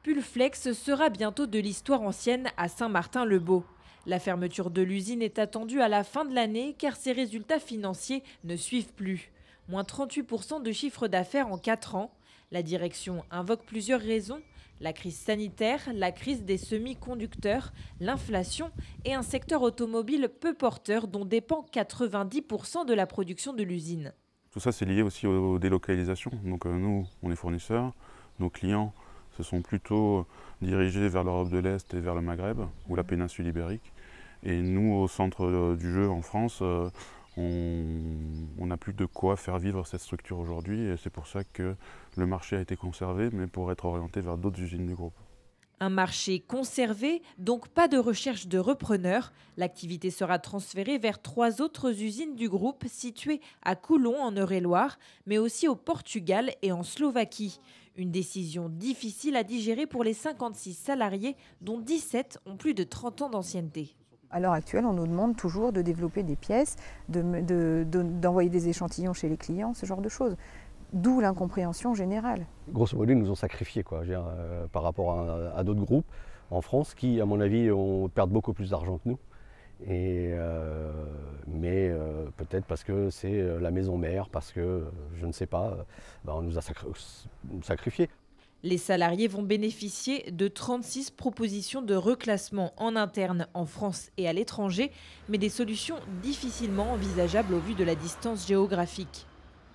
Pulflex sera bientôt de l'histoire ancienne à Saint-Martin-le-Beau. La fermeture de l'usine est attendue à la fin de l'année car ses résultats financiers ne suivent plus. Moins 38% de chiffre d'affaires en 4 ans. La direction invoque plusieurs raisons. La crise sanitaire, la crise des semi-conducteurs, l'inflation et un secteur automobile peu porteur dont dépend 90% de la production de l'usine. Tout ça, c'est lié aussi aux délocalisations. Donc nous, on est fournisseurs. Nos clients se sont plutôt dirigés vers l'Europe de l'Est et vers le Maghreb ou la péninsule ibérique. Et nous, au centre du jeu en France, on n'a plus de quoi faire vivre cette structure aujourd'hui. Et c'est pour ça que le marché a été conservé, mais pour être orienté vers d'autres usines du groupe. Un marché conservé, donc pas de recherche de repreneurs. L'activité sera transférée vers 3 autres usines du groupe situées à Coulon en Eure-et-Loir, mais aussi au Portugal et en Slovaquie. Une décision difficile à digérer pour les 56 salariés, dont 17 ont plus de 30 ans d'ancienneté. À l'heure actuelle, on nous demande toujours de développer des pièces, d'envoyer des échantillons chez les clients, ce genre de choses. D'où l'incompréhension générale. Grosso modo, ils nous ont sacrifiés quoi, par rapport à d'autres groupes en France qui, à mon avis, perdent beaucoup plus d'argent que nous. Mais peut-être parce que c'est la maison mère, parce que, je ne sais pas, on nous a sacrifiés. Les salariés vont bénéficier de 36 propositions de reclassement en interne en France et à l'étranger, mais des solutions difficilement envisageables au vu de la distance géographique.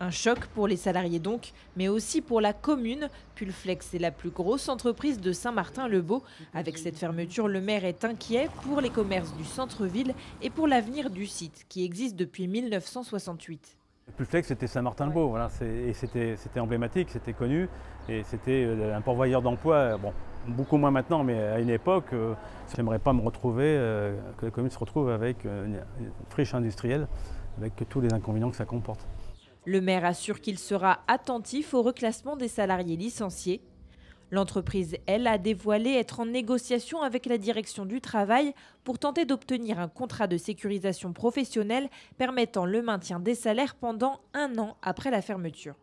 Un choc pour les salariés donc, mais aussi pour la commune. Pulflex est la plus grosse entreprise de Saint-Martin-le-Beau. Avec cette fermeture, le maire est inquiet pour les commerces du centre-ville et pour l'avenir du site qui existe depuis 1968. Pulflex, c'était Saint-Martin-le-Beau, voilà, et c'était emblématique, c'était connu, et c'était un pourvoyeur d'emploi, bon, beaucoup moins maintenant, mais à une époque, j'aimerais pas me retrouver, que la commune se retrouve avec une friche industrielle, avec tous les inconvénients que ça comporte. Le maire assure qu'il sera attentif au reclassement des salariés licenciés. L'entreprise, elle, a dévoilé être en négociation avec la direction du travail pour tenter d'obtenir un contrat de sécurisation professionnelle permettant le maintien des salaires pendant 1 an après la fermeture.